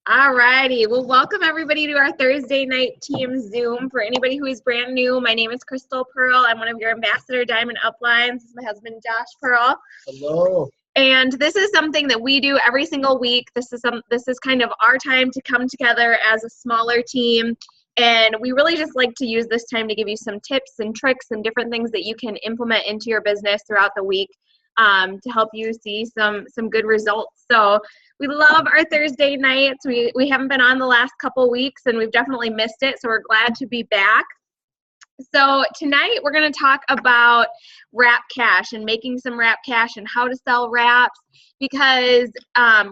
All righty. Well, welcome everybody to our Thursday night team Zoom. For anybody who is brand new, my name is Crystal Pearl. I'm one of your Ambassador Diamond Uplines. This is my husband, Josh Pearl. Hello. And this is something that we do every single week. This is kind of our time to come together as a smaller team. And we really just like to use this time to give you some tips and tricks and different things that you can implement into your business throughout the week to help you see some good results. So we love our Thursday nights. We haven't been on the last couple weeks, and we've definitely missed it, so we're glad to be back. So tonight we're going to talk about wrap cash and making some wrap cash and how to sell wraps, because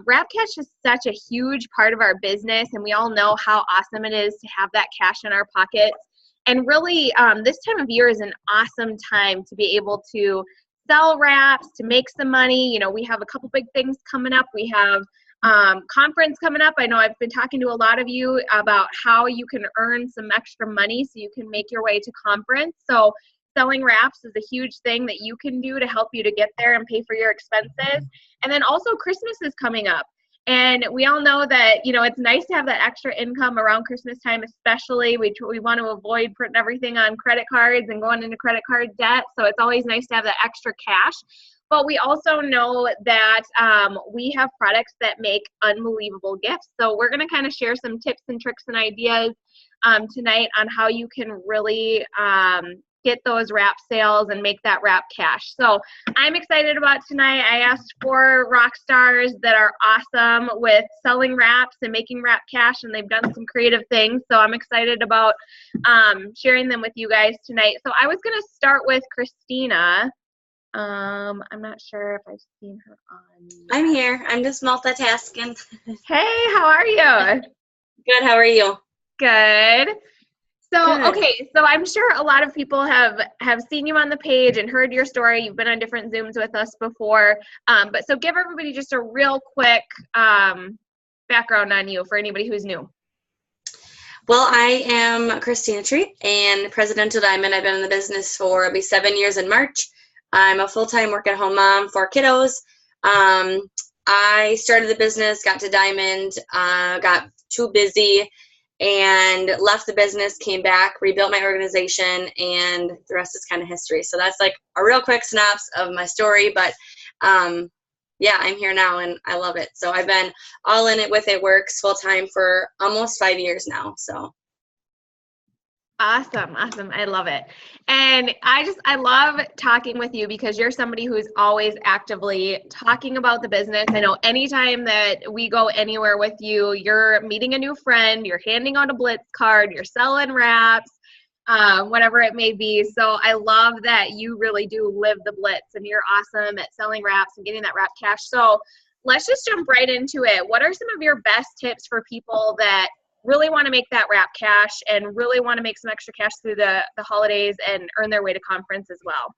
wrap cash is such a huge part of our business, and we all know how awesome it is to have that cash in our pockets. And really, this time of year is an awesome time to be able to sell wraps, to make some money. You know, we have a couple big things coming up. We have conference coming up. I know I've been talking to a lot of you about how you can earn some extra money so you can make your way to conference. So selling wraps is a huge thing that you can do to help you to get there and pay for your expenses. And then also Christmas is coming up. And we all know that, you know, it's nice to have that extra income around Christmas time, especially. We want to avoid putting everything on credit cards and going into credit card debt. So it's always nice to have that extra cash. But we also know that we have products that make unbelievable gifts. So we're going to kind of share some tips and tricks and ideas tonight on how you can really get those wrap sales and make that wrap cash. So I'm excited about tonight. I asked 4 rock stars that are awesome with selling wraps and making wrap cash, and they've done some creative things. So I'm excited about sharing them with you guys tonight. So I was going to start with Christina. I'm not sure if I've seen her on. I'm here. I'm just multitasking. Hey, how are you? Good. How are you? Good. So, Good. Okay, so I'm sure a lot of people have seen you on the page and heard your story. You've been on different Zooms with us before. But so give everybody just a real quick background on you for anybody who's new. Well, I am Christina Treat and Presidential Diamond. I've been in the business for it'll be 7 years in March. I'm a full-time work-at-home mom, 4 kiddos. I started the business, got to Diamond, got too busy, and left the business, came back, rebuilt my organization, and the rest is kind of history. So that's like a real quick synopsis of my story, but yeah, I'm here now, and I love it. So I've been all in it with It Works full-time for almost 5 years now, so. Awesome. I love it. And I love talking with you because you're somebody who's always actively talking about the business. I know anytime that we go anywhere with you, you're meeting a new friend, you're handing out a Blitz card, you're selling wraps, whatever it may be. So I love that you really do live the Blitz, and you're awesome at selling wraps and getting that wrap cash. So let's just jump right into it. What are some of your best tips for people that really want to make that wrap cash and really want to make some extra cash through the holidays and earn their way to conference as well?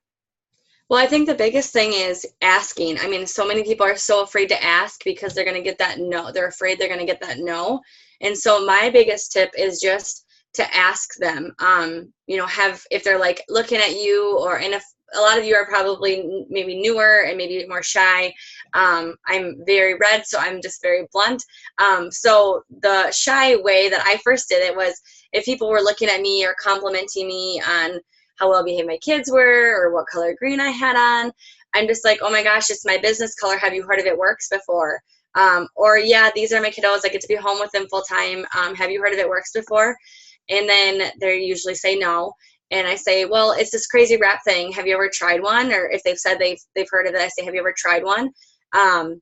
Well, I think the biggest thing is asking. I mean, so many people are so afraid to ask because they're going to get that no. They're afraid they're going to get that no. And so my biggest tip is just to ask them, you know, if they're like looking at you, and if a lot of you are probably maybe newer and maybe more shy. I'm very red, so I'm just very blunt. So the shy way that I first did it was if people were looking at me or complimenting me on how well behaved my kids were or what color green I had on, I'm just like, oh my gosh, it's my business color. Have you heard of It Works before? Or yeah, these are my kiddos. I get to be home with them full time. Have you heard of It Works before? And then they usually say no. And I say, well, it's this crazy wrap thing. Have you ever tried one? Or if they've said they've heard of it, I say, have you ever tried one? And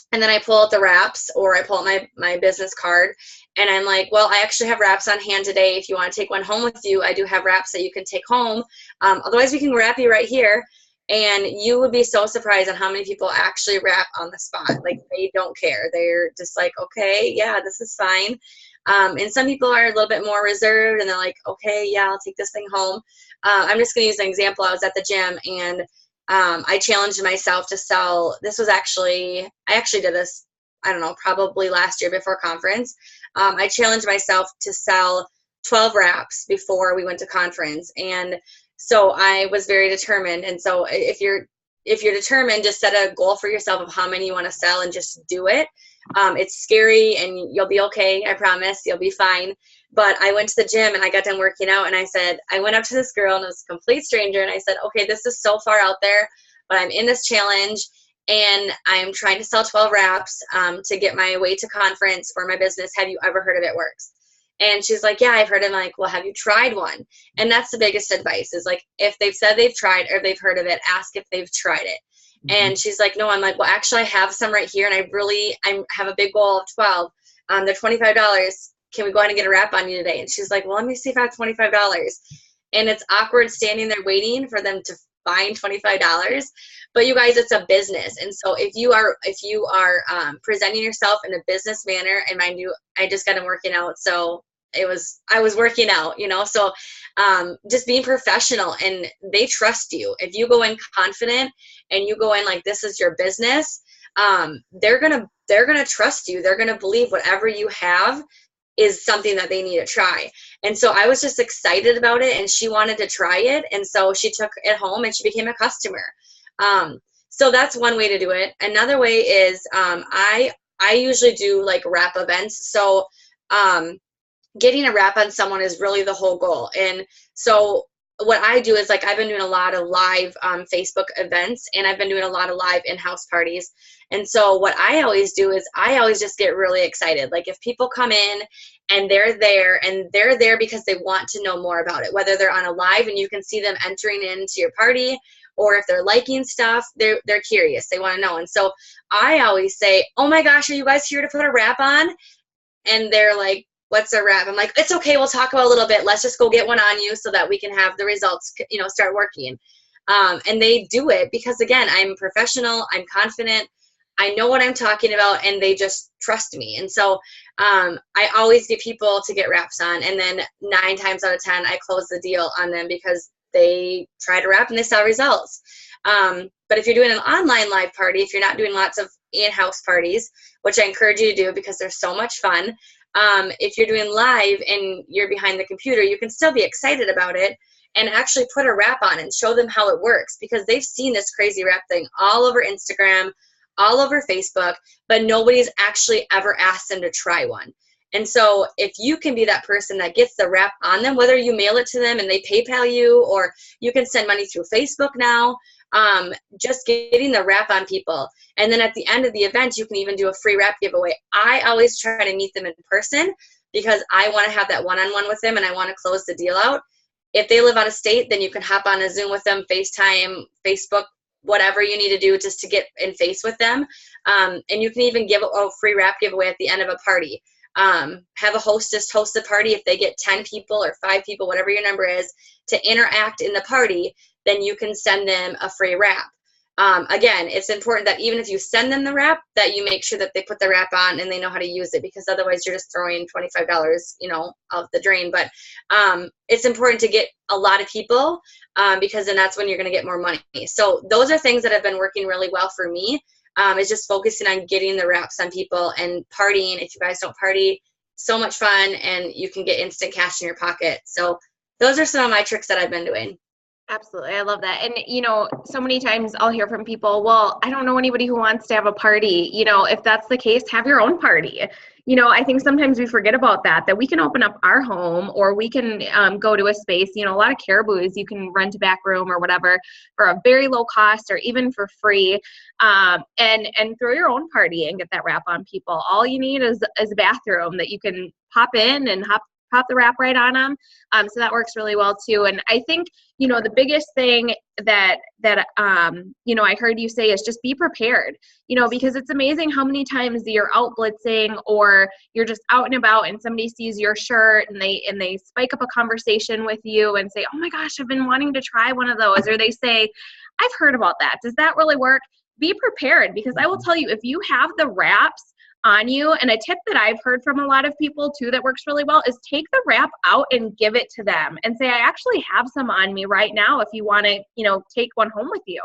then I pull out the wraps, or I pull out my business card, and I'm like, well, I actually have wraps on hand today. If you want to take one home with you, I do have wraps that you can take home. Otherwise, we can wrap you right here. And you would be so surprised on how many people actually wrap on the spot. Like, they don't care. They're just like, okay, yeah, this is fine. And some people are a little bit more reserved, and they're like, okay, yeah, I'll take this thing home. I'm just going to use an example. I was at the gym, and I challenged myself to sell. I actually did this, I don't know, probably last year before conference. I challenged myself to sell 12 wraps before we went to conference. And so I was very determined. And so if you're if you're determined, just set a goal for yourself of how many you want to sell and just do it. It's scary and you'll be okay. I promise you'll be fine. But I went to the gym and I got done working out and I went up to this girl and it was a complete stranger. And I said, okay, this is so far out there, but I'm in this challenge and I'm trying to sell 12 wraps to get my way to conference for my business. Have you ever heard of It Works? And she's like, yeah, I've heard it. I'm like, well, have you tried one? And that's the biggest advice is like, if they've said they've tried or they've heard of it, ask if they've tried it. And she's like, no. I'm like, well, actually I have some right here. And I have a big goal of 12. They're $25. Can we go ahead and get a wrap on you today? And she's like, well, let me see if I have $25. And it's awkward standing there waiting for them to find $25. But you guys, it's a business. And so if you are presenting yourself in a business manner, and mind you, I just got them working out. So I was working out, so just being professional, and they trust you. If you go in confident and you go in like this is your business, they're going to trust you. They're going to believe whatever you have is something that they need to try. And so I was just excited about it and she wanted to try it. And so she took it home and she became a customer. So that's one way to do it. Another way is, I usually do like wrap events. So, getting a wrap on someone is really the whole goal. And so what I do is like, I've been doing a lot of live Facebook events and I've been doing a lot of live in-house parties. And so what I always do is I always just get really excited. Like if people come in and they're there because they want to know more about it, whether they're on a live and you can see them entering into your party, or if they're liking stuff, they're curious, they want to know. And so I always say, oh my gosh, are you guys here to put a wrap on? And they're like, what's a wrap? I'm like, it's okay. We'll talk about it a little bit. Let's just go get one on you so that we can have the results, start working. And they do it because, again, I'm professional. I'm confident. I know what I'm talking about, and they just trust me. And so I always get people to get wraps on. And then 9 times out of 10, I close the deal on them because they tried to wrap and they saw results. But if you're doing an online live party, if you're not doing lots of in-house parties, which I encourage you to do because they're so much fun, if you're doing live and you're behind the computer, you can still be excited about it and actually put a wrap on and show them how it works, because they've seen this crazy wrap thing all over Instagram, all over Facebook, but nobody's actually ever asked them to try one. And so if you can be that person that gets the wrap on them, whether you mail it to them and they PayPal you, or you can send money through Facebook now, just getting the wrap on people. And then at the end of the event, you can even do a free wrap giveaway. I always try to meet them in person because I want to have that one-on-one with them and I want to close the deal out. If they live out of state, then you can hop on a Zoom with them, FaceTime, Facebook, whatever you need to do just to get in face with them. And you can even give a free wrap giveaway at the end of a party. Have a hostess host the party. If they get 10 people or 5 people, whatever your number is, to interact in the party, then you can send them a free wrap. Again, it's important that even if you send them the wrap, that you make sure that they put the wrap on and they know how to use it, because otherwise you're just throwing $25, out the drain. But it's important to get a lot of people because then that's when you're going to get more money. So those are things that have been working really well for me. Is just focusing on getting the wraps on people and partying. If you guys don't party, so much fun, and you can get instant cash in your pocket. So those are some of my tricks that I've been doing. Absolutely. I love that. And, so many times I'll hear from people, well, I don't know anybody who wants to have a party. If that's the case, have your own party. I think sometimes we forget about that we can open up our home, or we can go to a space. A lot of Caribou's, you can rent a back room or whatever for a very low cost or even for free, and throw your own party and get that wrap on people. All you need is a bathroom that you can pop in and pop the wrap right on them. So that works really well too. And I think, the biggest thing that I heard you say is just be prepared, because it's amazing how many times you're out blitzing or you're just out and about and somebody sees your shirt and they spike up a conversation with you and say, oh my gosh, I've been wanting to try one of those. Or they say, I've heard about that. Does that really work? Be prepared, because I will tell you, if you have the wraps on you, and a tip that I've heard from a lot of people too that works really well is take the wrap out and give it to them and say, I actually have some on me right now if you want to, take one home with you.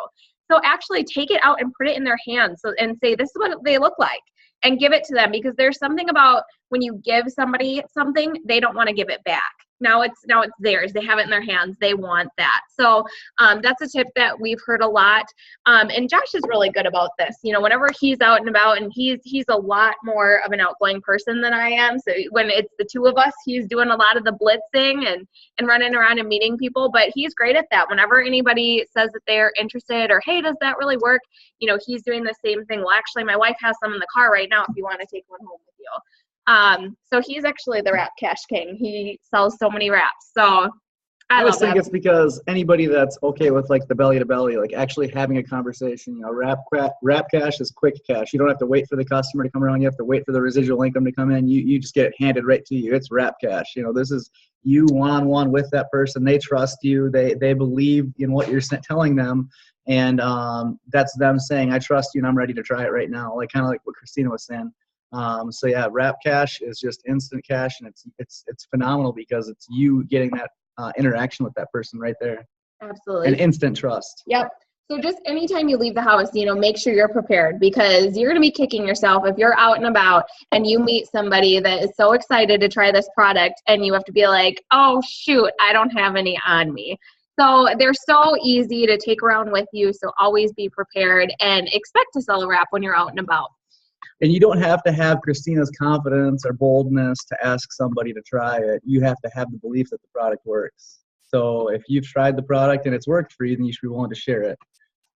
So actually take it out and put it in their hands and say, this is what they look like, and give it to them, because there's something about when you give somebody something, they don't want to give it back. Now it's theirs. They have it in their hands. They want that. So that's a tip that we've heard a lot. And Josh is really good about this. You know, whenever he's out and about, and he's a lot more of an outgoing person than I am. So when it's the two of us, he's doing a lot of the blitzing and running around and meeting people. But he's great at that. Whenever anybody says that they're interested or, hey, does that really work? You know, he's doing the same thing. Well, actually, my wife has some in the car right now if you want to take one home with you. So he's actually the wrap cash king. He sells so many wraps. So I always think that. It's because anybody that's okay with like the belly to belly, like actually having a conversation, you know, wrap cash is quick cash. You don't have to wait for the customer to come around. You have to wait for the residual income to come in. You just get it handed right to you. It's wrap cash. You know, this is you one-on-one with that person. They trust you. They believe in what you're telling them. And that's them saying, I trust you and I'm ready to try it right now. Like kind of like what Christina was saying. So yeah, wrap cash is just instant cash, and it's phenomenal because it's you getting that interaction with that person right there. Absolutely. And instant trust. Yep. So just anytime you leave the house, you know, make sure you're prepared, because you're going to be kicking yourself if you're out and about and you meet somebody that is so excited to try this product and you have to be like, oh shoot, I don't have any on me. So they're so easy to take around with you. So always be prepared and expect to sell a wrap when you're out and about. And you don't have to have Christina's confidence or boldness to ask somebody to try it. You have to have the belief that the product works. So if you've tried the product and it's worked for you, then you should be willing to share it.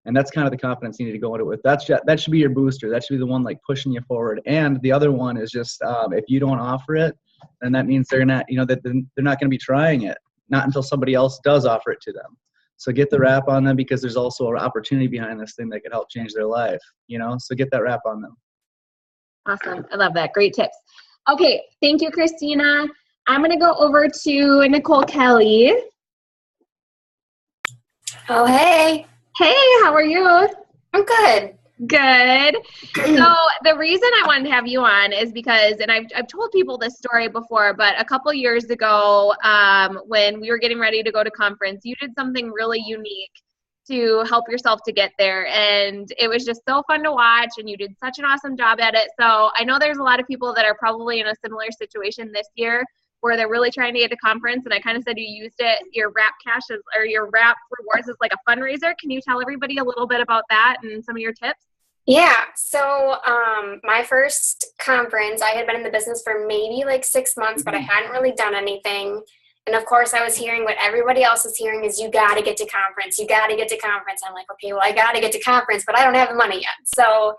And that's kind of the confidence you need to go into it with. That should be your booster. That should be the one like pushing you forward. And the other one is just if you don't offer it, then that means they're not, you know, that they're not going to be trying it, not until somebody else does offer it to them. So get the wrap on them, because there's also an opportunity behind this thing that could help change their life, you know, so get that wrap on them. Awesome. I love that. Great tips. Okay. Thank you, Christina. I'm going to go over to Nicole Kelly. Oh, hey. Hey, how are you? I'm good. Good. So the reason I wanted to have you on is because, and I've told people this story before, but a couple years ago, when we were getting ready to go to conference, you did something really unique to help yourself to get there. And it was just so fun to watch, and you did such an awesome job at it. So I know there's a lot of people that are probably in a similar situation this year where they're really trying to get to conference. And I kind of said you used it, your wrap cash or your wrap rewards as like a fundraiser. Can you tell everybody a little bit about that and some of your tips? Yeah. So my first conference, I had been in the business for maybe like 6 months, but I hadn't really done anything. And of course, I was hearing what everybody else was hearing is you got to get to conference. You got to get to conference. I'm like, okay, well, I got to get to conference, but I don't have the money yet. So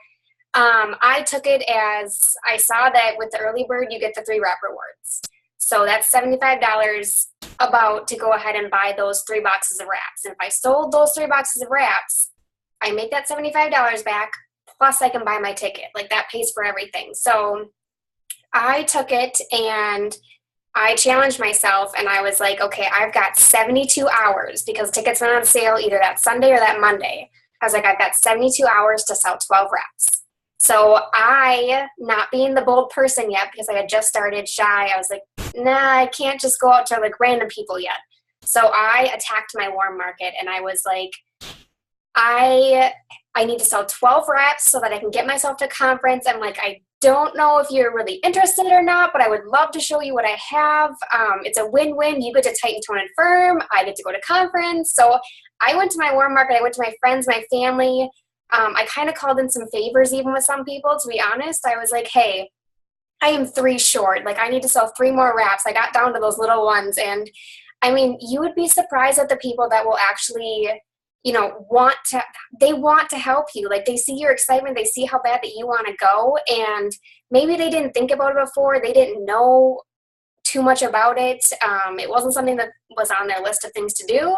I took it as I saw that with the early bird, you get the 3 wrap rewards. So that's $75 about to go ahead and buy those 3 boxes of wraps. And if I sold those 3 boxes of wraps, I make that $75 back, plus I can buy my ticket. Like that pays for everything. So I took it and I challenged myself, and I was like, okay, I've got 72 hours because tickets went on sale either that Sunday or that Monday. I was like, I've got 72 hours to sell 12 wraps. So I, not being the bold person yet because I had just started shy, I was like, nah, I can't just go out to like random people yet. So I attacked my warm market, and I was like, I need to sell 12 wraps so that I can get myself to conference. I'm like, I don't know if you're really interested or not, but I would love to show you what I have. It's a win-win. You get to Titan Tone and Firm. I get to go to conference. So I went to my warm market. I went to my friends, my family. I kind of called in some favors even with some people, to be honest. I was like, hey, I am 3 short. Like I need to sell 3 more wraps. I got down to those little ones. And I mean, you would be surprised at the people that will actually, you know, want to help you. Like they see your excitement, they see how bad that you want to go, and maybe they didn't think about it before. They didn't know too much about it. It wasn't something that was on their list of things to do,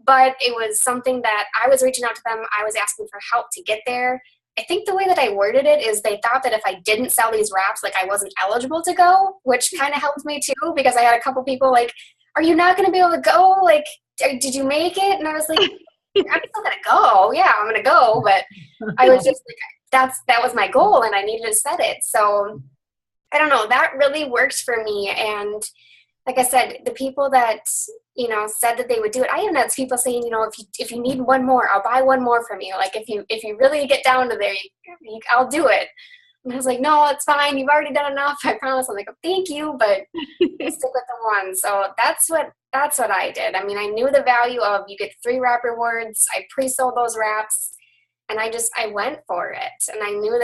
but it was something that I was reaching out to them. I was asking for help to get there. I think the way that I worded it is they thought that if I didn't sell these wraps, like I wasn't eligible to go, which kind of helped me too, because I had a couple people like, are you not going to be able to go? Like, did you make it? And I was like, I'm still going to go. Yeah, I'm going to go. But I was just like, that was my goal, and I needed to set it. So I don't know, that really works for me. And like I said, the people that, you know, said that they would do it, I even had people saying, you know, if you need one more, I'll buy one more from you. Like if you really get down to there, I'll do it. And I was like, no, it's fine. You've already done enough. I promise. I'm like, oh, thank you, but I stick with the one. So that's what I did. I mean, I knew the value of you get 3 wrap rewards. I pre-sold those wraps, and I went for it. And I knew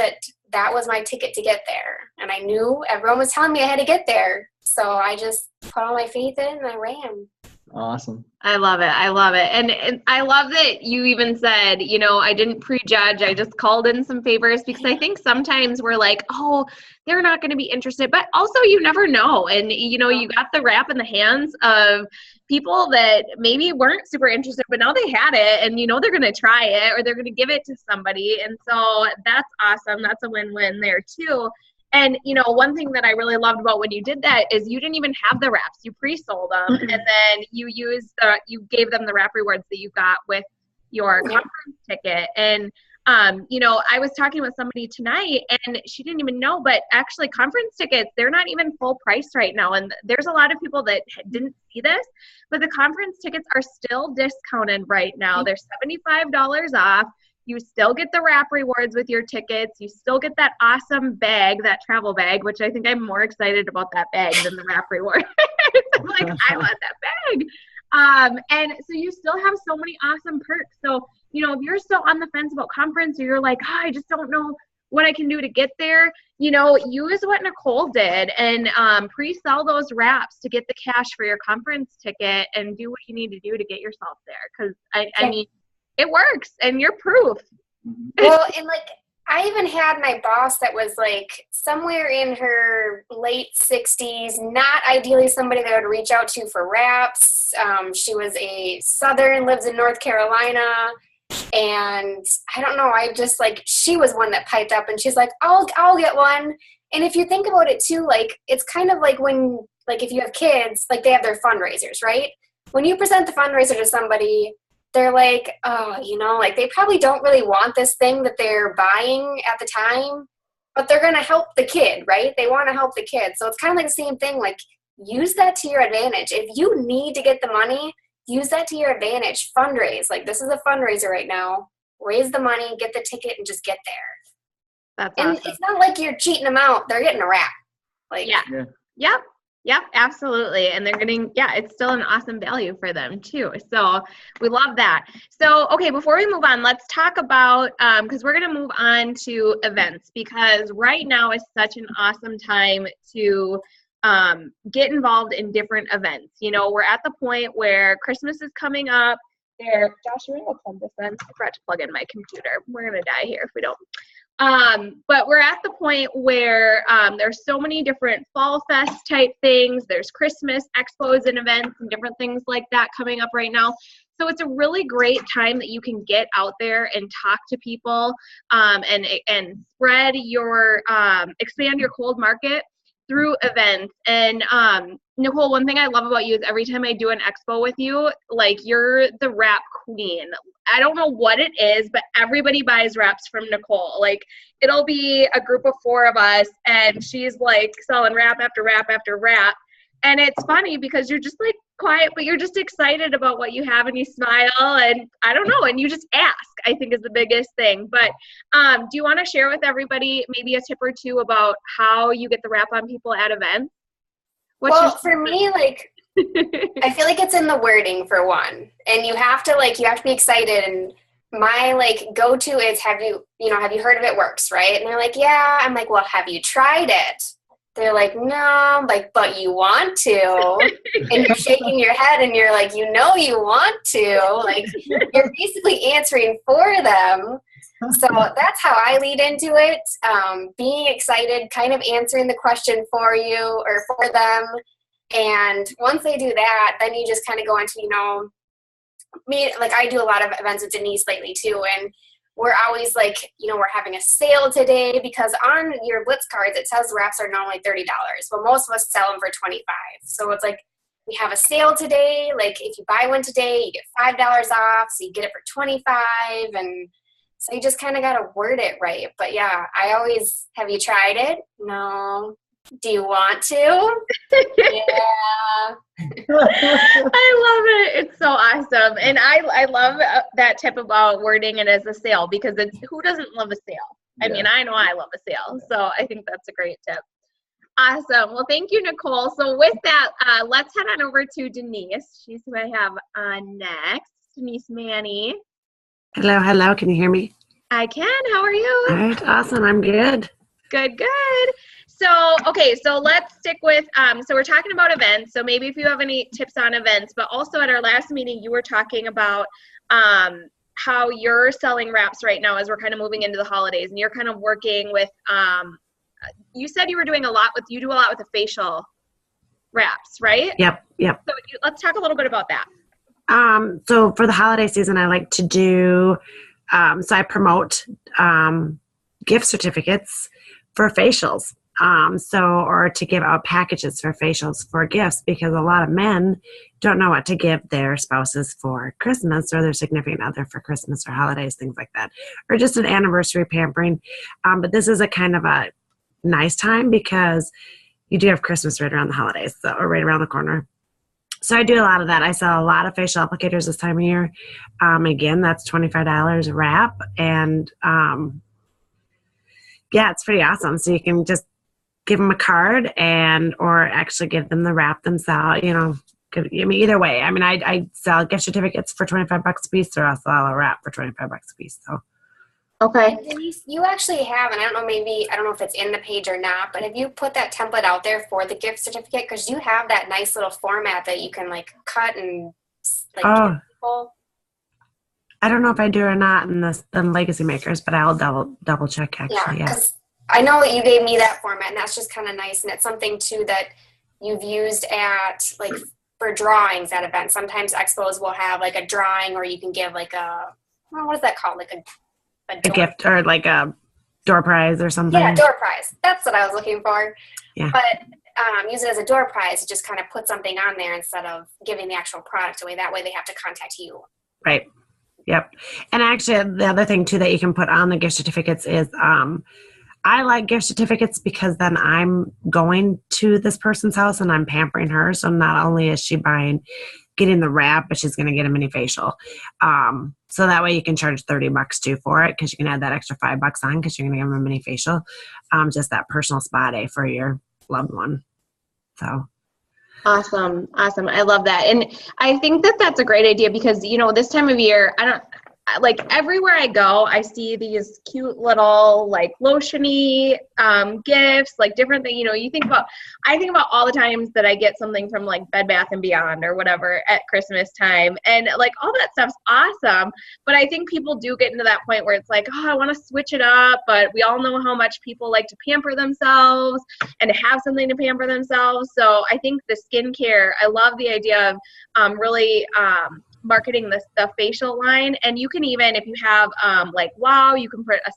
that was my ticket to get there. And I knew everyone was telling me I had to get there. So I just put all my faith in and I ran. Awesome. I love it. I love it. And I love that you even said, I didn't prejudge. I just called in some favors, because I think sometimes we're like, oh, they're not going to be interested. But also you never know. And, you got the wrap in the hands of people that maybe weren't super interested, but now they had it and, they're going to try it or they're going to give it to somebody. And so that's awesome. That's a win-win there too. And, one thing that I really loved about when you did that is you didn't even have the wraps. You pre-sold them, and then you gave them the wrap rewards that you got with your conference ticket. And, I was talking with somebody tonight, and she didn't even know, but actually conference tickets, they're not even full price right now. And there's a lot of people that didn't see this, but the conference tickets are still discounted right now. They're $75 off. You still get the wrap rewards with your tickets. You still get that awesome bag, that travel bag, which I think I'm more excited about that bag than the wrap reward. I'm like, I want that bag. And so you still have so many awesome perks. So, if you're still on the fence about conference, or you're like, I just don't know what I can do to get there, use what Nicole did and pre-sell those wraps to get the cash for your conference ticket and do what you need to do to get yourself there. Because, I mean, it works, and you're proof. Well, and I even had my boss that was somewhere in her late 60s, not ideally somebody that I would reach out to for wraps. She was a Southern, lives in North Carolina, and I don't know, she was one that piped up, and she's like, I'll get one. And if you think about it too, it's kind of like when, if you have kids, they have their fundraisers, right? When you present the fundraiser to somebody, they're like, oh, they probably don't really want this thing that they're buying at the time, but they're going to help the kid, right? They want to help the kid. So it's kind of like the same thing. Use that to your advantage. If you need to get the money, use that to your advantage. Fundraise. This is a fundraiser right now. Raise the money, get the ticket, and just get there. That's awesome. And it's not like you're cheating them out. They're getting a wrap. Yep, absolutely. And they're getting, it's still an awesome value for them too. So we love that. So, okay, before we move on, let's talk about, because we're going to move on to events, because right now is such an awesome time to get involved in different events. We're at the point where Christmas is coming up. Josh, you're going to plug this in. I forgot to plug in my computer. We're going to die here if we don't. But we're at the point where there's so many different fall fest type things. There's Christmas expos and events and different things like that coming up right now. So it's a really great time that you can get out there and talk to people and spread your expand your cold market through events. And Nicole, one thing I love about you is every time I do an expo with you, you're the wrap queen. I don't know what it is, but everybody buys wraps from Nicole. It'll be a group of 4 of us, and she's selling wrap after wrap after wrap. And it's funny because you're just quiet, but you're just excited about what you have, and you smile, and I don't know, and you just ask, I think is the biggest thing. But do you want to share with everybody maybe a tip or two about how you get the wrap on people at events? For me, I feel like it's in the wording for one, and you have to be excited. And my go-to is, have you heard of It Works, right? And they're like, yeah. I'm like, well, have you tried it? They're like, no. I'm like, but you want to. And you're shaking your head, and you're like, you want to. You're basically answering for them. So that's how I lead into it. Being excited, kind of answering the question for you or for them. And once they do that, then you just kind of go into, I do a lot of events with Denise lately too. And we're always we're having a sale today, because on your Blitz cards, it says wraps are normally $30, but most of us sell them for $25. So it's we have a sale today. If you buy one today, you get $5 off. So you get it for $25. And so you just kind of got to word it right. But yeah, I always, have you tried it? No. Do you want to? Yeah. I love it. It's so awesome. And I love that tip about wording it as a sale, because who doesn't love a sale? I mean, I know I love a sale, so I think that's a great tip. Awesome. Well, thank you, Nicole. So with that, let's head on over to Denise. She's who I have on next. Denise Manny. Hello. Can you hear me? I can. How are you? All right. Awesome. I'm good. Good. So, okay, so let's stick with, so we're talking about events. So maybe if you have any tips on events, but also at our last meeting, you were talking about how you're selling wraps right now as we're kind of moving into the holidays, and you're kind of working with, you said you were doing you do a lot with the facial wraps, right? Yep. So let's talk a little bit about that. So for the holiday season, I like to do, so I promote gift certificates for facials. Or to give out packages for facials for gifts, because a lot of men don't know what to give their spouses for Christmas or their significant other for Christmas or holidays, things like that, or just an anniversary pampering. But this is a kind of a nice time because you do have Christmas right around the holidays, or right around the corner. So I do a lot of that. I sell a lot of facial applicators this time of year. Again, that's $25 a wrap. And yeah, it's pretty awesome. So you can just give them a card or actually give them the wrap themselves, either way. I mean, I sell gift certificates for $25 a piece, or I'll sell a wrap for $25 a piece. So. Okay. Denise, you actually have, and I don't know if it's in the page or not, but have you put that template out there for the gift certificate? Because you have that nice little format that you can cut and give people. I don't know if I do or not in the Legacy Makers, but I'll double check actually. Yeah, because I know that you gave me that format, and that's just kind of nice, and it's something too that you've used at for drawings at events. Sometimes expos will have a drawing, or you can give what is that called? A gift or a door prize or something. Yeah, door prize. That's what I was looking for. Yeah. But use it as a door prize. Just kind of put something on there instead of giving the actual product away. That way they have to contact you. Right. Yep. And actually, the other thing too that you can put on the gift certificates is I like gift certificates because then I'm going to this person's house and I'm pampering her. So not only is she getting the wrap, but she's going to get a mini facial. So that way you can charge $30 too for it, because you can add that extra $5 on because you're going to give them a mini facial. Just that personal spa day for your loved one. So. Awesome. I love that. And I think that that's a great idea because, this time of year, everywhere I go, I see these cute little lotion-y gifts, different things. I think about all the times that I get something from Bed Bath & Beyond or whatever at Christmas time, and all that stuff's awesome. But I think people do get into that point where it's I want to switch it up, but we all know how much people like to pamper themselves and to have something to pamper themselves. So I think the skincare, I love the idea of really marketing the facial line. And you can even, if you have Wow, you can put a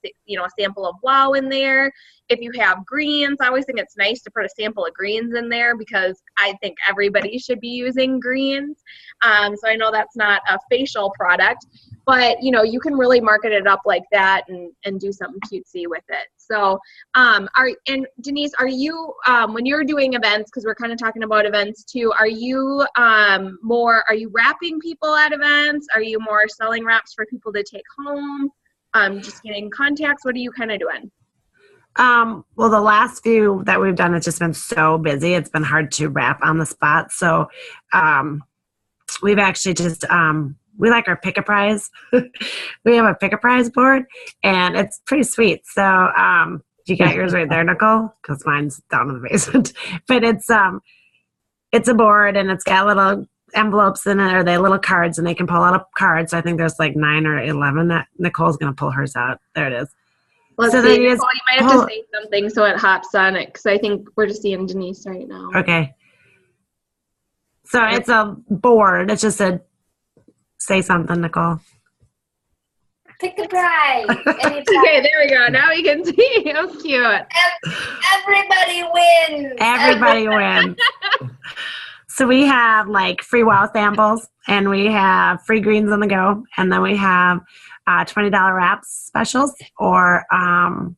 sample of Wow in there. If you have greens, I always think it's nice to put a sample of greens in there because I think everybody should be using greens. So I know that's not a facial product, but you can really market it up like that and do something cutesy with it. So Denise, are you when you're doing events, because we're kind of talking about events too, are you wrapping people at events? Are you more selling wraps for people to take home? Just getting contacts? What are you kind of doing? Well, the last few that we've done, it's just been so busy. It's been hard to wrap on the spot. So we've actually just we like our pick a prize. We have a pick a prize board, and it's pretty sweet. So you got yours right there, Nicole? Because mine's down in the basement. But it's a board, and it's got little envelopes in it, or they little cards, and they can pull out a card. So I think there's 9 or 11 that Nicole's going to pull hers out. There it is. Let's see, Nicole, you might have to say something so it hops on it, because I think we're just seeing Denise right now. Okay. So it's a board. It's just say something, Nicole. Pick the prize. Okay, there we go. Now we can see. How cute. Everybody wins. Everybody wins. So we have free Wow samples, and we have free greens on the go, and then we have $20 wraps specials, or and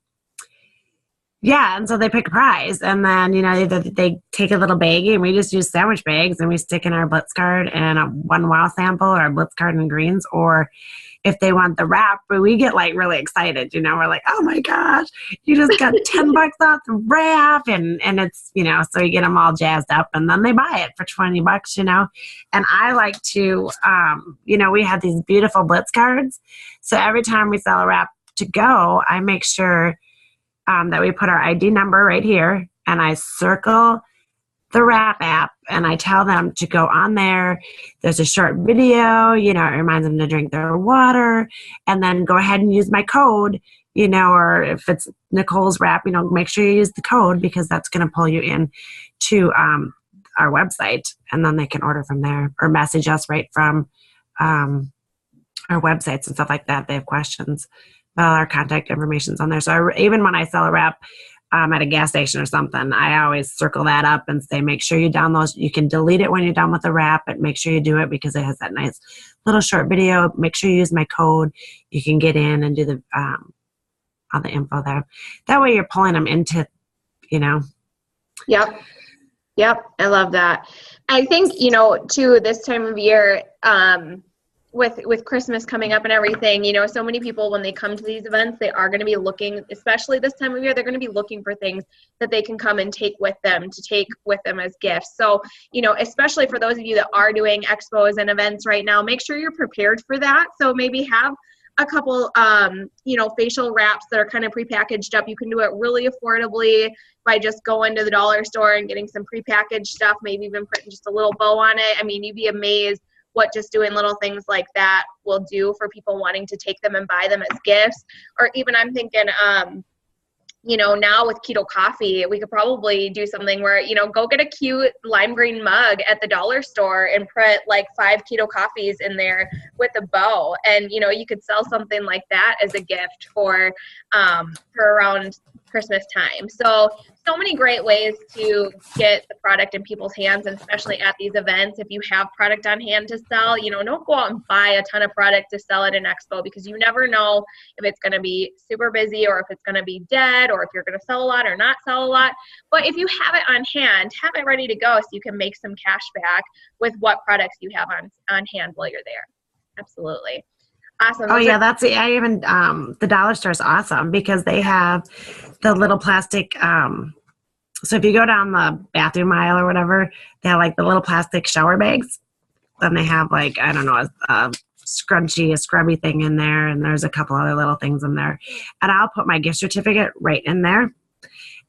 so they pick a prize, and then either they take a little baggie, and we just use sandwich bags, and we stick in our Blitz Card and one Wow sample, or a Blitz Card and greens, or if they want the wrap, but we get like really excited, we're like, oh my gosh, you just got $10 off the wrap. And it's, so you get them all jazzed up and then they buy it for $20, and I like to, we have these beautiful Blitz cards. So every time we sell a wrap to go, I make sure that we put our ID number right here, and I circle the wrap app, and I tell them to go on there. There's a short video, it reminds them to drink their water, and then go ahead and use my code, or if it's Nicole's wrap, make sure you use the code, because that's going to pull you in to our website, and then they can order from there or message us right from our websites and stuff like that. They have questions. All our contact information's on there. So even when I sell a wrap, at a gas station or something, I always circle that up and say, make sure you download. You can delete it when you're done with the wrap, but make sure you do it because it has that nice little short video. Make sure you use my code. You can get in and do the all the info there. That way you're pulling them into, Yep. I love that. I think, too, this time of year, with Christmas coming up and everything, so many people, when they come to these events, they are going to be looking, especially this time of year, they're going to be looking for things that they can come and take with them as gifts. So, especially for those of you that are doing expos and events right now, make sure you're prepared for that. So maybe have a couple, facial wraps that are kind of prepackaged up. You can do it really affordably by just going to the dollar store and getting some prepackaged stuff, maybe even putting just a little bow on it. I mean, you'd be amazed what just doing little things like that will do for people wanting to take them and buy them as gifts. Or even I'm thinking, now with keto coffee, we could probably do something where, go get a cute lime green mug at the dollar store and put like 5 keto coffees in there with a bow. And, you could sell something like that as a gift for around Christmas time. So many great ways to get the product in people's hands, and especially at these events. If you have product on hand to sell, don't go out and buy a ton of product to sell at an expo, because you never know if it's going to be super busy or if it's going to be dead or if you're going to sell a lot or not sell a lot. But if you have it on hand, have it ready to go so you can make some cash back with what products you have on hand while you're there. Absolutely. Awesome. Oh yeah, that's it. I even the dollar store is awesome because they have the little plastic. So if you go down the bathroom aisle or whatever, they have like the little plastic shower bags. Then they have like, I don't know, a scrubby thing in there, and there's a couple other little things in there. And I'll put my gift certificate right in there.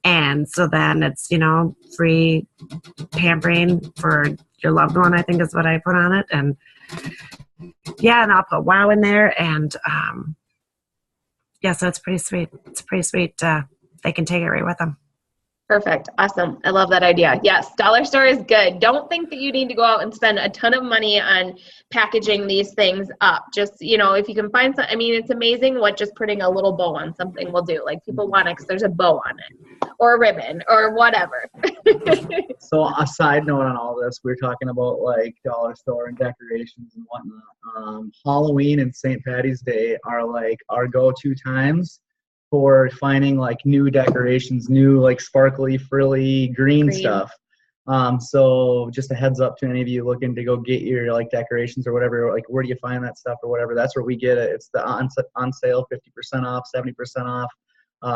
And so then it's, free pampering for your loved one, I think is what I put on it. And yeah, and I'll put wow in there. And so it's pretty sweet. It's pretty sweet. They can take it right with them. Perfect. Awesome. I love that idea. Yes, dollar store is good. Don't think that you need to go out and spend a ton of money on packaging these things up. Just, if you can find some, it's amazing what just putting a little bow on something will do. Like people want it because there's a bow on it or a ribbon or whatever. So a side note on all this, we're talking about like dollar store and decorations and whatnot. Halloween and St. Patty's Day are like our go-to times for finding like new decorations, new like sparkly, frilly, green stuff. So just a heads up to any of you looking to go get your like decorations or whatever, like where do you find that stuff or whatever? That's where we get it. It's the on sale, 50% off, 70% off,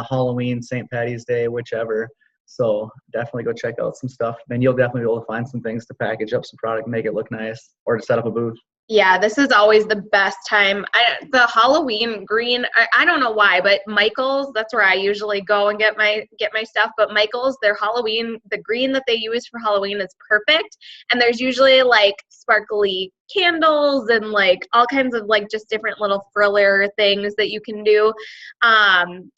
Halloween, St. Patty's Day, whichever. So definitely go check out some stuff. And you'll definitely be able to find some things to package up some product, make it look nice, or to set up a booth. Yeah, this is always the best time. The Halloween green, I don't know why, but Michael's, that's where I usually go and get my stuff. But Michael's, their Halloween, the green that they use for Halloween is perfect. And there's usually like sparkly candles and like all kinds of like just different little friller things that you can do. And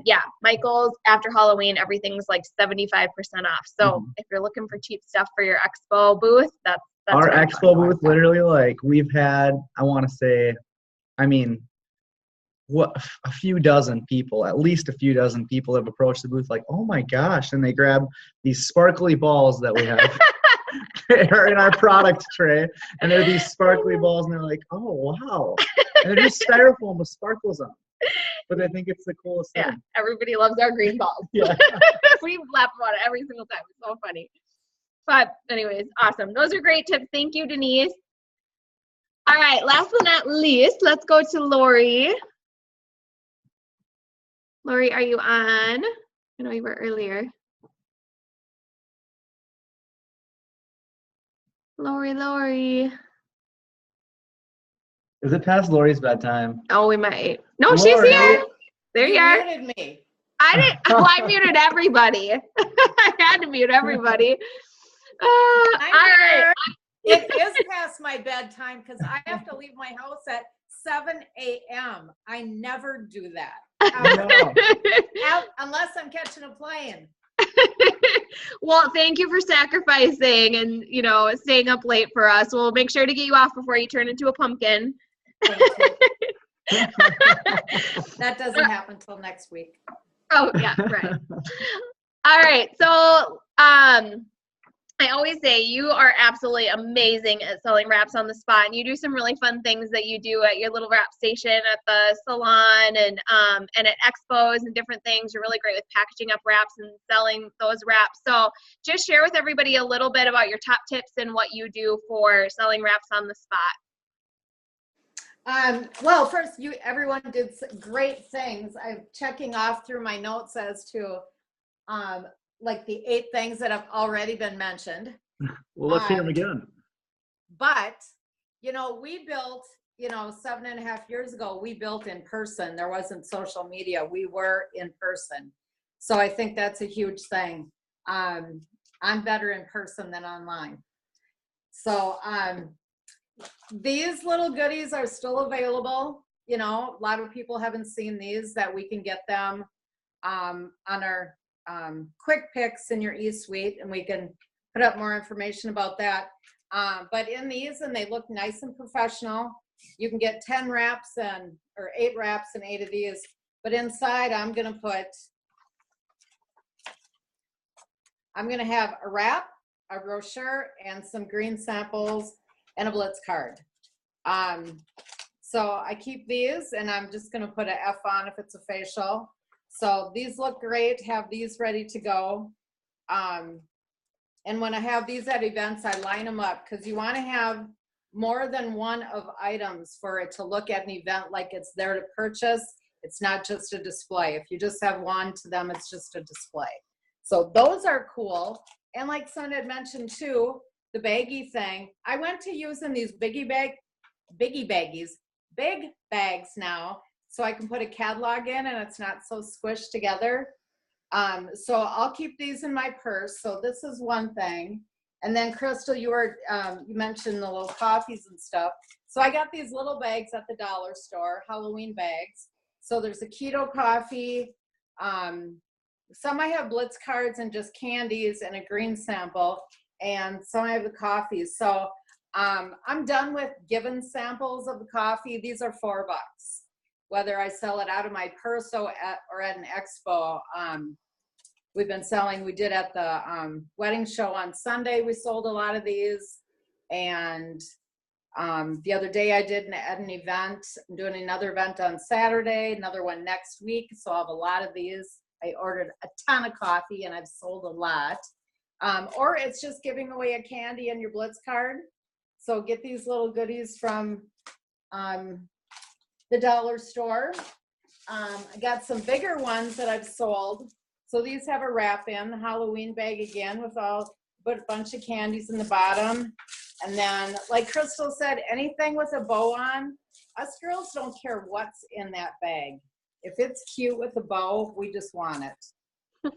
yeah, Michael's after Halloween, everything's like 75% off. So if you're looking for cheap stuff for your expo booth, that's our expo booth, literally, like we've had, I want to say, a few dozen people, at least a few dozen people have approached the booth like, oh my gosh, and they grab these sparkly balls that we have in our product tray, and they're these sparkly balls, and they're like, oh wow, and they're just styrofoam with sparkles on them. But I think it's the coolest thing. Yeah, everybody loves our green balls. Yeah. We laugh about it every single time. It's so funny. But anyways, awesome. Those are great tips. Thank you, Denise. All right, last but not least, let's go to Lori. Lori, are you on? I know you were earlier. Lori. Is it past Lori's bedtime? Oh, we might. No, Lori. she's here. There you are. Muted me. I didn't. Oh, I muted everybody. I had to mute everybody. All right. It is past my bedtime because I have to leave my house at 7 a.m. I never do that. Unless I'm catching a plane. Well, thank you for sacrificing and, staying up late for us. We'll make sure to get you off before you turn into a pumpkin. Thank you. That doesn't happen until next week. Oh, yeah, right. All right. So, I always say you are absolutely amazing at selling wraps on the spot, and you do some really fun things that you do at your little wrap station, at the salon, and at expos and different things. You're really great with packaging up wraps and selling those wraps. So just share with everybody a little bit about your top tips and what you do for selling wraps on the spot. Well, first, everyone did great things. I'm checking off through my notes as to like the 8 things that have already been mentioned. Well, let's hear them again. But, we built, 7.5 years ago, we built in person. There wasn't social media. We were in person. So I think that's a huge thing. I'm better in person than online. So these little goodies are still available. A lot of people haven't seen these, that we can get them on our quick picks in your e-suite, and we can put up more information about that. But in these, and they look nice and professional, you can get 10 wraps or 8 wraps and 8 of these. But inside, I'm going to have a wrap, a brochure, and some green samples, and a Blitz card. So I keep these, and I'm just going to put an F on if it's a facial. So these look great. Have these ready to go. And when I have these at events, I line them up, because you want to have more than one of items for it to look at an event like it's there to purchase. It's not just a display. If you just have one, to them, it's just a display. So those are cool. And like someone had mentioned too, the baggie thing, I went to using these big bags now, so I can put a catalog in and it's not so squished together. So I'll keep these in my purse. So this is one thing. And then Crystal, you mentioned the little coffees and stuff. So I got these little bags at the dollar store, Halloween bags. So there's a keto coffee. Some I have Blitz cards and just candies and a green sample. And some I have the coffees. So I'm done with giving samples of the coffee. These are $4. Whether I sell it out of my purse or at an expo. We've been selling, we did at the wedding show on Sunday, we sold a lot of these. And the other day I did at an event. I'm doing another event on Saturday, another one next week. So I'll have a lot of these. I ordered a ton of coffee and I've sold a lot. Or it's just giving away a candy and your Blitz card. So get these little goodies from the dollar store. I got some bigger ones that I've sold. So these have a wrap in, the Halloween bag again, with put a bunch of candies in the bottom. And then, like Crystal said, anything with a bow on, us girls don't care what's in that bag. If it's cute with a bow, we just want it.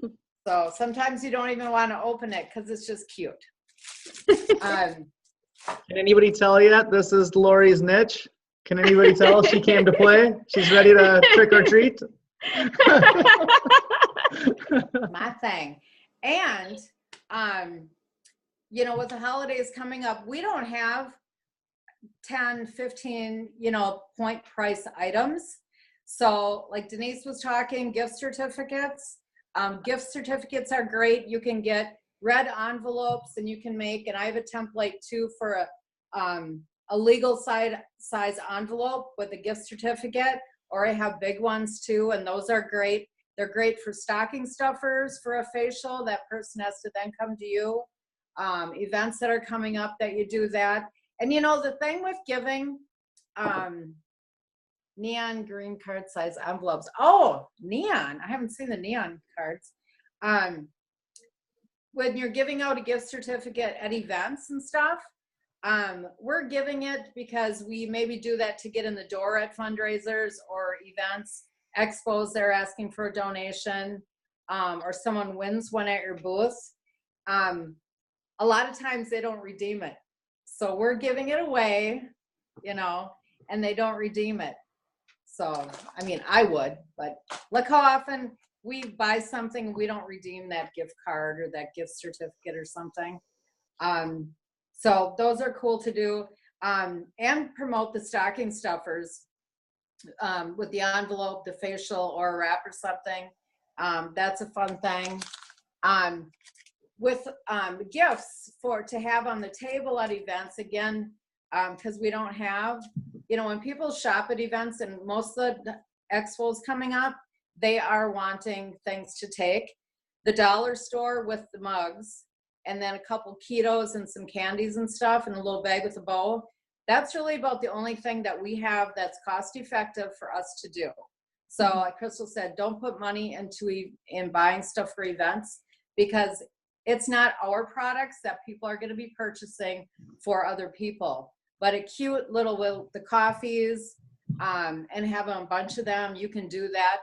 So sometimes you don't even want to open it because it's just cute. Can anybody tell yet this is Lori's niche? Can anybody tell she came to play? She's ready to trick or treat? My thing. And, with the holidays coming up, we don't have 10, 15, point price items. So like Denise was talking, gift certificates. Gift certificates are great. You can get red envelopes and you can make, and I have a template too for a legal size envelope with a gift certificate, or I have big ones too, and those are great. They're great for stocking stuffers for a facial. That person has to then come to you. Events that are coming up that you do that. And you know, the thing with giving neon green card size envelopes. Oh, neon. I haven't seen the neon cards. When you're giving out a gift certificate at events and stuff, we're giving it because we maybe do that to get in the door at fundraisers or events, expos, they're asking for a donation, or someone wins one at your booth. A lot of times they don't redeem it. So we're giving it away, you know, and they don't redeem it. So, I mean, I would, but look how often we buy something and we don't redeem that gift card or that gift certificate or something. So those are cool to do, and promote the stocking stuffers with the envelope, the facial, or a wrap or something. That's a fun thing. With gifts to have on the table at events, again, because we don't have, you know, when people shop at events and most of the expos coming up, they are wanting things to take. The dollar store with the mugs, and then a couple ketos and some candies and stuff in a little bag with a bow. That's really about the only thing that we have that's cost effective for us to do. So like Crystal said, don't put money in buying stuff for events, because it's not our products that people are going to be purchasing for other people. But a cute little, the coffees, and having a bunch of them, you can do that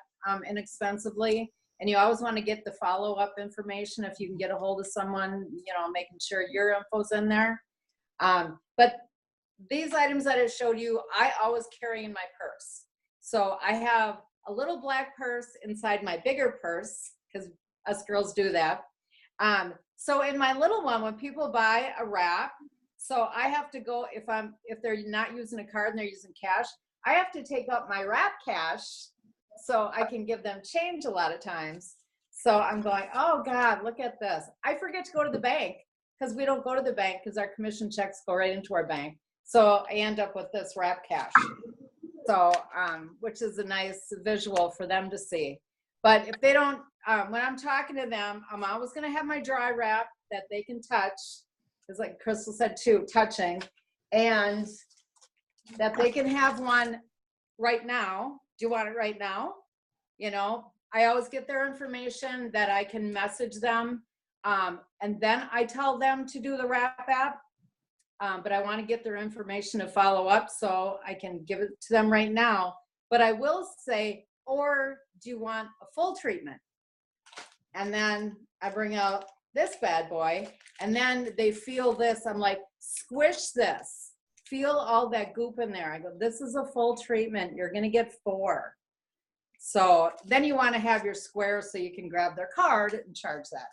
inexpensively. And you always want to get the follow-up information if you can get a hold of someone, you know, making sure your info's in there. But these items that I showed you, I always carry in my purse. So I have a little black purse inside my bigger purse, because us girls do that. So in my little one, when people buy a wrap, so I have to go, if they're not using a card and they're using cash, I have to take out my wrap cash so I can give them change a lot of times. So I'm going, oh God, look at this. I forget to go to the bank, because we don't go to the bank because our commission checks go right into our bank. So I end up with this wrap cash. So, which is a nice visual for them to see. But if they don't, when I'm talking to them, I'm always going to have my dry wrap that they can touch. It's like Crystal said too, touching, and that they can have one right now. Do you want it right now? You know, I always get their information that I can message them. And then I tell them to do the wrap app. But I want to get their information to follow up so I can give it to them right now. But I will say, or do you want a full treatment? And then I bring out this bad boy, and then they feel this. I'm like, squish this. Feel all that goop in there. I go, this is a full treatment. You're going to get 4. So then you want to have your square so you can grab their card and charge that.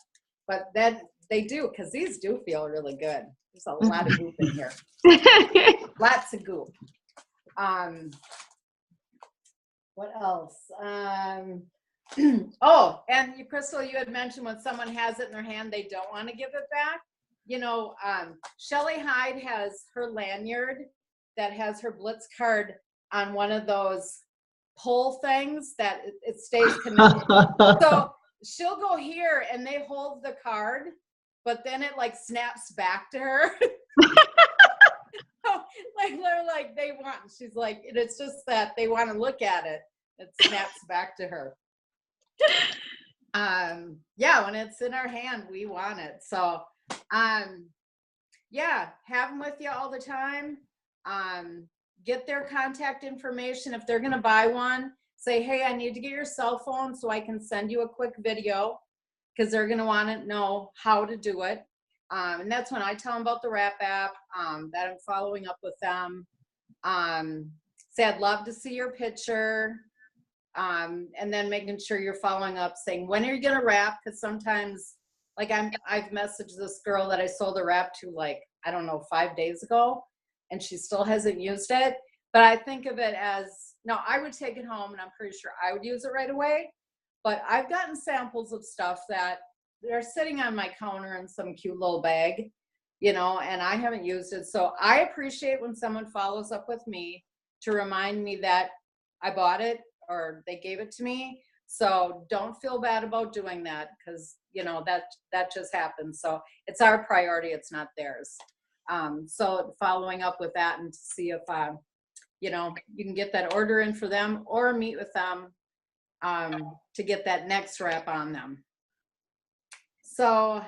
But then they do, because these do feel really good. There's a lot of goop in here. Lots of goop. What else? Oh, and Crystal, you had mentioned when someone has it in their hand, they don't want to give it back. You know, Shelly Hyde has her lanyard that has her Blitz card on one of those pull things that it stays connected. So she'll go here and they hold the card, but then it like snaps back to her. Like they're like, they want, she's like, it's just that they want to look at it. It snaps back to her. Yeah, when it's in our hand, we want it. So, yeah, have them with you all the time. Get their contact information. If they're going to buy one, say, hey, I need to get your cell phone so I can send you a quick video, because they're going to want to know how to do it. And that's when I tell them about the wrap app, that I'm following up with them. Say, I'd love to see your picture. And then making sure you're following up saying, when are you going to wrap? Because sometimes, like I've messaged this girl that I sold a wrap to, like, I don't know, 5 days ago, and she still hasn't used it. But I think of it as, no, I would take it home and I'm pretty sure I would use it right away. But I've gotten samples of stuff that they're sitting on my counter in some cute little bag, you know, and I haven't used it. So I appreciate when someone follows up with me to remind me that I bought it or they gave it to me. So don't feel bad about doing that, because, you know, that just happens. So it's our priority. It's not theirs. So following up with that and to see if, you know, you can get that order in for them or meet with them to get that next rep on them. So,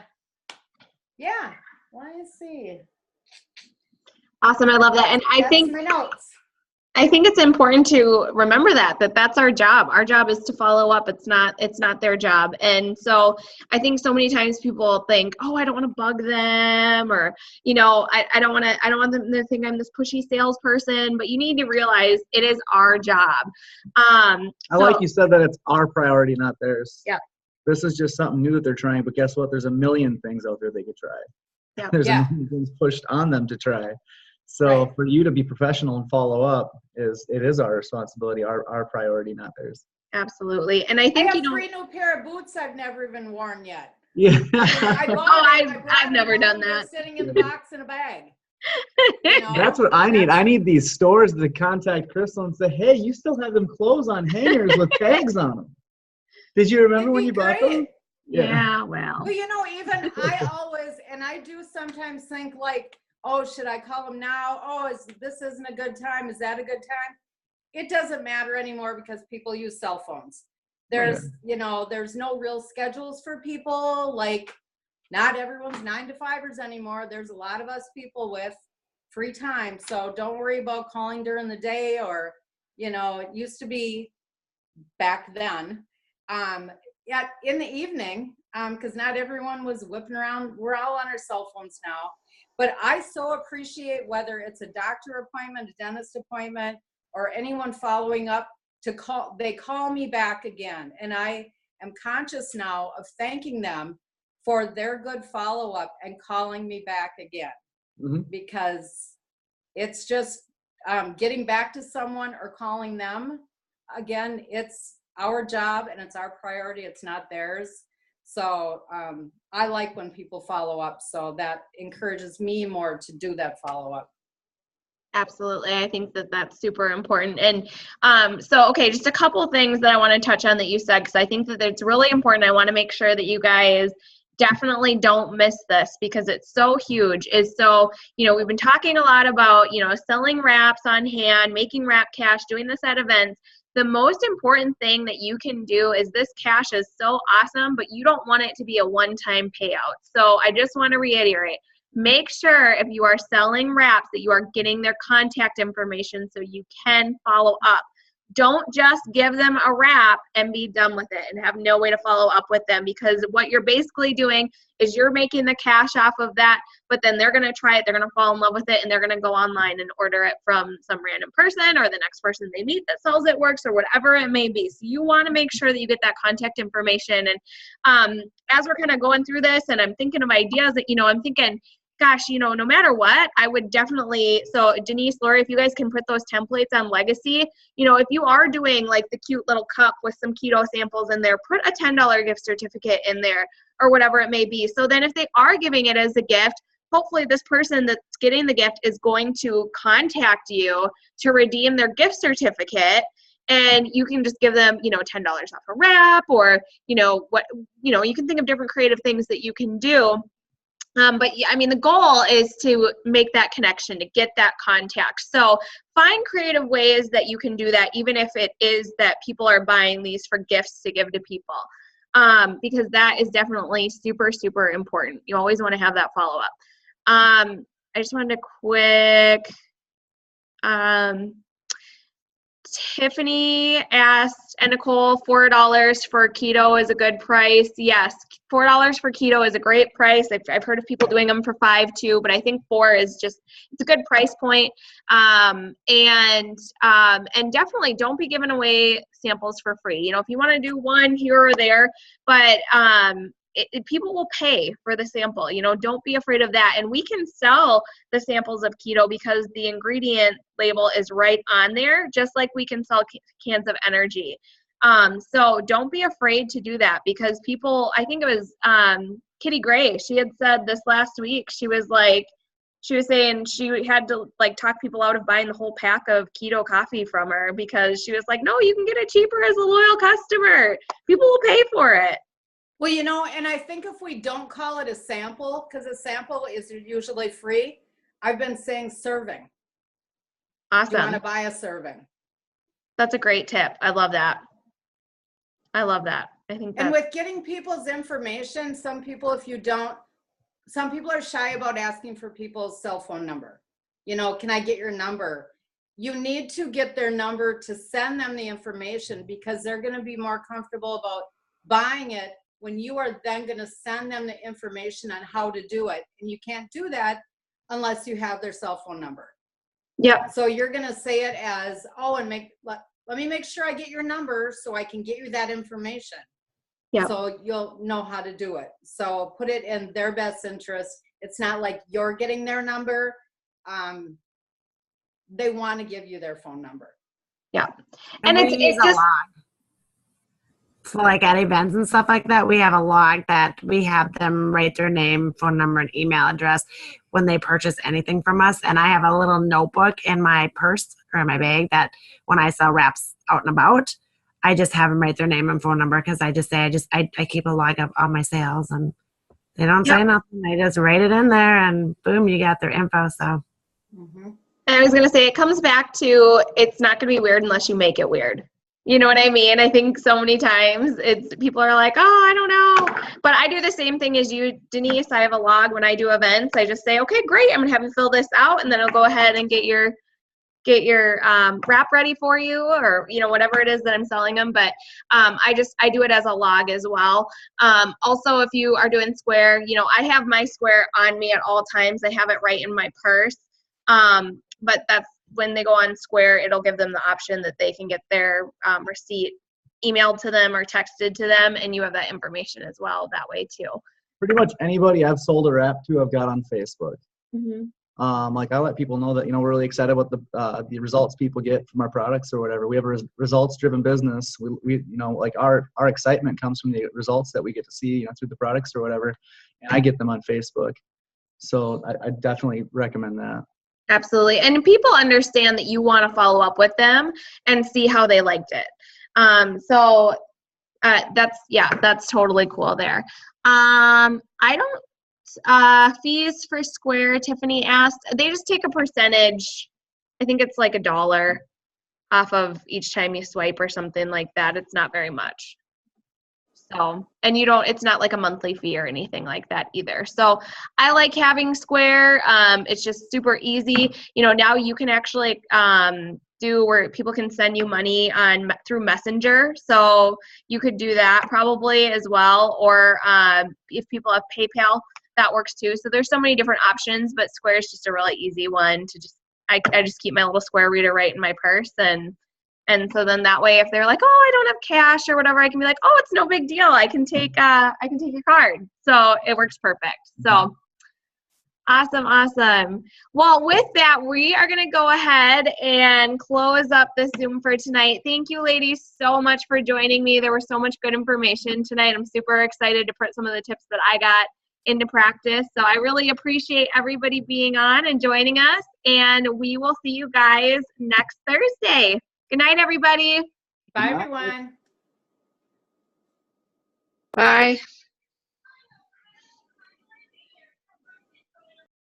yeah, let me see. Awesome. I love that. And I That's think my notes. it's important to remember that that's our job. Our job is to follow up. It's not their job. And so I think so many times people think, oh, I don't want to bug them, or, you know, I don't want them to think I'm this pushy salesperson, but you need to realize it is our job. Like you said, that it's our priority, not theirs. Yeah. This is just something new that they're trying, but guess what? There's a million things out there they could try. Yeah. There's a million things pushed on them to try. So for you to be professional and follow up is our responsibility, our priority, not theirs. Absolutely. And I think, I have 3 new pair of boots I've never even worn yet. Yeah. I've never done that. Sitting in the box in a bag. You know? That's what I need. I need these stores to contact Crystal and say, hey, you still have them clothes on hangers with tags on them. Did you remember when you bought them? Yeah, well. Well, you know, even I always, and I do sometimes think like, oh, should I call them now? Oh, this isn't a good time. Is that a good time? It doesn't matter anymore because people use cell phones. There's, you know, there's no real schedules for people. Like, not everyone's 9-to-5ers anymore. There's a lot of us people with free time. So don't worry about calling during the day, or, you know, it used to be back then. In the evening, because not everyone was whipping around. We're all on our cell phones now. But I so appreciate whether it's a doctor appointment, a dentist appointment, or anyone following up they call me back again. And I am conscious now of thanking them for their good follow-up and calling me back again. Because it's just getting back to someone or calling them again, it's our job and it's our priority. It's not theirs. So I like when people follow up, so that encourages me more to do that follow up. Absolutely. I think that's super important. And okay, just a couple of things that I want to touch on that you said, because I think that it's really important. I want to make sure that you guys definitely don't miss this because it's so huge. We've been talking a lot about, selling wraps on hand, making wrap cash, doing this at events. The most important thing that you can do is this cash is so awesome, but you don't want it to be a one-time payout. So I just want to reiterate, make sure if you are selling wraps that you are getting their contact information so you can follow up. Don't just give them a wrap and be done with it and have no way to follow up with them, because what you're basically doing is you're making the cash off of that, but then they're going to try it, they're going to fall in love with it, and they're going to go online and order it from some random person or the next person they meet that sells it works or whatever it may be. So you want to make sure that you get that contact information. And as we're kind of going through this and I'm thinking of ideas that, I'm thinking, gosh, no matter what, I would definitely, so Denise, Lori, if you guys can put those templates on Legacy, if you are doing like the cute little cup with some keto samples in there, put a $10 gift certificate in there or whatever it may be. So then if they are giving it as a gift, hopefully this person that's getting the gift is going to contact you to redeem their gift certificate. And you can just give them, $10 off a wrap, or, you can think of different creative things that you can do. But yeah, the goal is to make that connection, to get that contact. So find creative ways that you can do that, even if it is that people are buying these for gifts to give to people, because that is definitely super, super important. You always want to have that follow-up. I just wanted a quick, Tiffany asked, and Nicole, $4 for keto is a good price. Yes, $4 for keto is a great price. I've heard of people doing them for $5 too, but I think $4 is just, it's a good price point. And definitely don't be giving away samples for free. If you want to do one here or there, but people will pay for the sample. Don't be afraid of that. And we can sell the samples of keto because the ingredient label is right on there, just like we can sell cans of energy. So don't be afraid to do that, because people, I think it was Kitty Gray, she had said this last week, she was saying she had to talk people out of buying the whole pack of keto coffee from her, because she was like, no, you can get it cheaper as a loyal customer. People will pay for it. Well, and I think if we don't call it a sample, because a sample is usually free, I've been saying serving. You Awesome. want to buy a serving. That's a great tip. I love that. I love that. I think And that's, with getting people's information, some people are shy about asking for people's cell phone number. You know, can I get your number? You need to get their number to send them the information, because they're going to be more comfortable about buying it when you are then going to send them the information on how to do it. And you can't do that unless you have their cell phone number. yep. So you're going to say it as, oh, and let me make sure I get your number so I can get you that information. Yeah. So you'll know how to do it. So put it in their best interest. It's not like you're getting their number. They want to give you their phone number. Yeah. And And we it's use a just, log. For like at events and stuff like that, we have a log that we have them write their name, phone number, and email address when they purchase anything from us. And I have a little notebook in my purse or in my bag that when I sell wraps out and about, I just have them write their name and phone number, because I just say I keep a log of all my sales, and they don't say nothing. They just write it in there, and boom, you got their info. So. Mm-hmm. and I was going to say, it comes back to, it's not going to be weird unless you make it weird. You know what I mean? I think so many times people are like, oh, I don't know. But I do the same thing as you, Denise. I have a log when I do events. I just say, okay, great. I'm going to have you fill this out, and then I'll go ahead and get your wrap ready for you, or, you know, whatever it is that I'm selling them. But I do it as a log as well. Also, if you are doing Square, you know, I have my Square on me at all times. I have it right in my purse. But that's when they go on Square, it'll give them the option that they can get their receipt emailed to them or texted to them, and you have that information as well that way too. Pretty much anybody I've sold a wrap to, I've got on Facebook. Mm-hmm. Like I let people know that, you know, we're really excited about the results people get from our products or whatever. We have a results-driven business. We you know, like our excitement comes from the results that we get to see, you know, through the products or whatever. And I get them on Facebook. So I definitely recommend that. Absolutely. And people understand that you want to follow up with them and see how they liked it. So that's totally cool there. I don't, fees for Square, Tiffany asked, they just take a percentage. I think it's like $1 off of each time you swipe or something like that. It's not very much. So, and it's not like a monthly fee or anything like that either. So I like having Square. It's just super easy. You know, now you can actually do where people can send you money through Messenger. So you could do that probably as well. Or if people have PayPal, that works too. So there's so many different options, but Square is just a really easy one to I just keep my little Square reader right in my purse, and so then that way, if they're like, oh, I don't have cash or whatever, I can be like, oh, it's no big deal. I can take your card. So it works perfect. So awesome. Well, with that, we are going to go ahead and close up the Zoom for tonight. Thank you, ladies, so much for joining me. There was so much good information tonight. I'm super excited to put some of the tips that I got into practice. So I really appreciate everybody being on and joining us. And we will see you guys next Thursday. Good night, everybody. Bye, everyone. Bye.